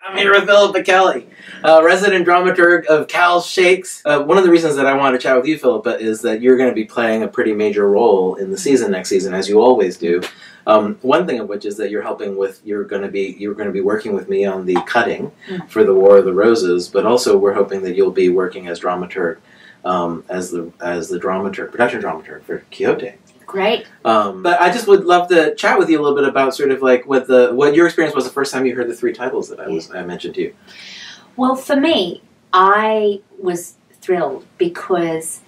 I'm here with Philippa Kelly, resident dramaturg of Cal Shakes. One of the reasons that I wanted to chat with you, Philippa, is that you're going to be playing a pretty major role in the season next season, as you always do. One thing of which is that you're going to be working with me on the cutting for the War of the Roses, but also we're hoping that you'll be working as dramaturg, as the dramaturg, production dramaturg for Quixote. Great. But I just would love to chat with you a little bit about sort of like what your experience was the first time you heard the three titles that I mentioned to you. Well, for me, I was thrilled because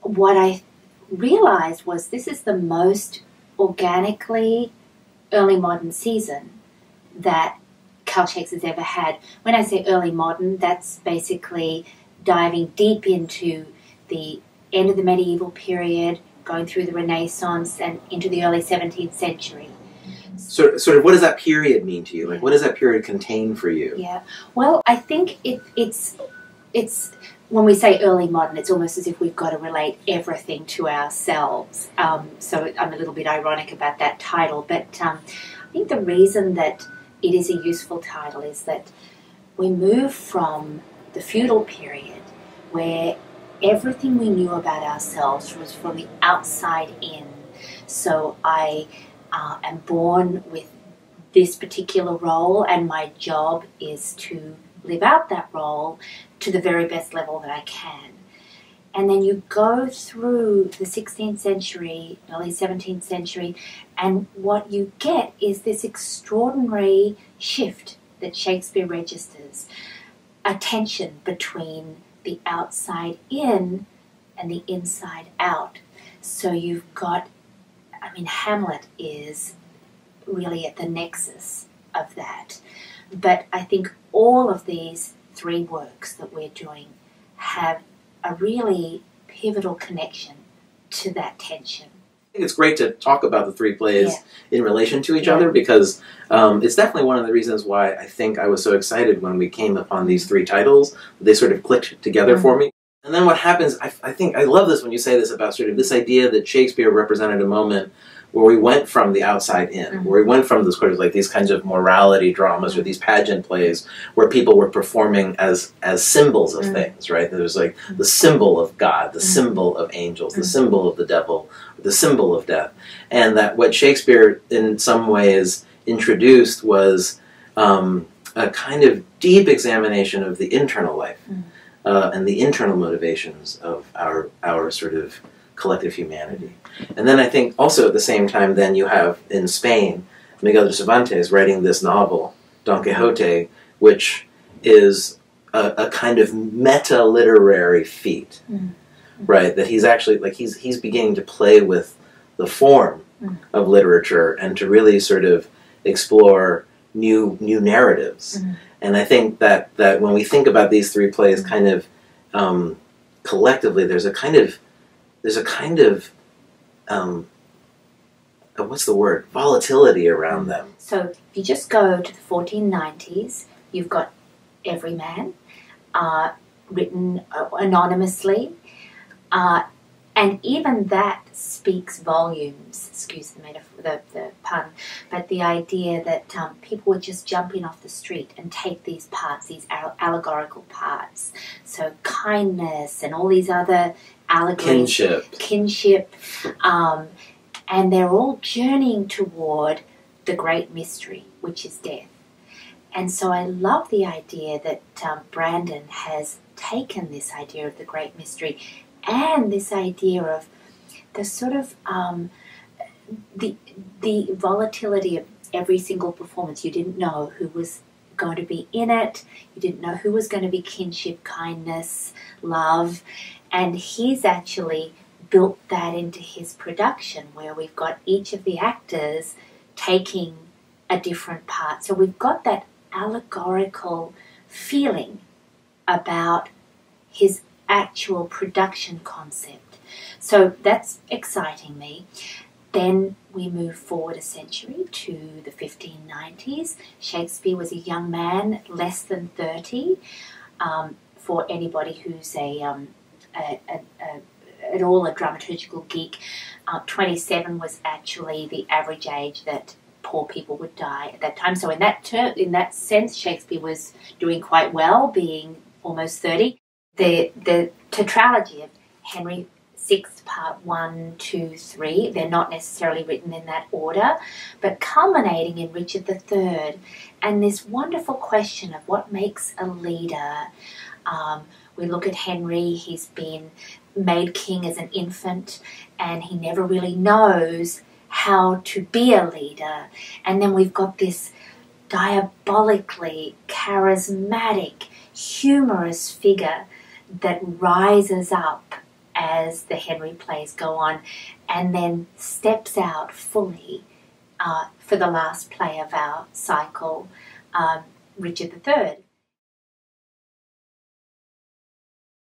what I realized was this is the most organically early modern season that Cal Shakes has ever had. When I say early modern, that's basically diving deep into the end of the medieval period, going through the Renaissance and into the early 17th century. Sort of, what does that period mean to you? Like, what does that period contain for you? Yeah, well, I think it's when we say early modern, it's almost as if we've got to relate everything to ourselves. So I'm a little bit ironic about that title, but I think the reason that it is a useful title is that we move from the feudal period, where everything we knew about ourselves was from the outside in. So I am born with this particular role, and my job is to live out that role to the very best level that I can. And then you go through the 16th century, early 17th century, and what you get is this extraordinary shift that Shakespeare registers, a tension between the outside in and the inside out. So you've got, Hamlet is really at the nexus of that. But I think all of these three works that we're doing have a really pivotal connection to that tension. I think it's great to talk about the three plays in relation to each other, because it's definitely one of the reasons why I think I was so excited when we came upon these three titles. They sort of clicked together for me. And then what happens, I think, I love this when you say this about sort of this idea that Shakespeare represented a moment where we went from the outside in, where we went from this sort of like these kinds of morality dramas or these pageant plays where people were performing as symbols of things, right? There was like the symbol of God, the symbol of angels, the symbol of the devil, the symbol of death. And that what Shakespeare in some ways introduced was a kind of deep examination of the internal life and the internal motivations of our sort of collective humanity. And then I think also at the same time then you have in Spain Miguel de Cervantes writing this novel, Don Quixote, which is a kind of meta-literary feat, right? That he's actually, like, he's beginning to play with the form of literature and to really sort of explore new narratives. And I think that when we think about these three plays kind of collectively, there's a kind of what's the word? Volatility around them. So if you just go to the 1490s, you've got Everyman, written anonymously, and even that speaks volumes, excuse the metaphor, the pun, but the idea that people would just jump in off the street and take these parts, these allegorical parts. So kindness and all these other allegories. Kinship. And they're all journeying toward the great mystery, which is death. And so I love the idea that Brandon has taken this idea of the great mystery and this idea of the sort of the volatility of every single performance. You didn't know who was going to be in it. You didn't know who was going to be kinship, kindness, love. And he's actually built that into his production, where we've got each of the actors taking a different part. So we've got that allegorical feeling about his actual production concept. So that's exciting me. Then we move forward a century to the 1590s. Shakespeare was a young man, less than 30. For anybody who's at all a dramaturgical geek, 27 was actually the average age that poor people would die at that time. So in that sense, Shakespeare was doing quite well, being almost 30. The tetralogy of Henry VI, Part 1, 2, 3, they're not necessarily written in that order, but culminating in Richard III, and this wonderful question of what makes a leader. We look at Henry, he's been made king as an infant, and he never really knows how to be a leader. And then we've got this diabolically charismatic, humorous figure that rises up as the Henry plays go on, and then steps out fully for the last play of our cycle, Richard III.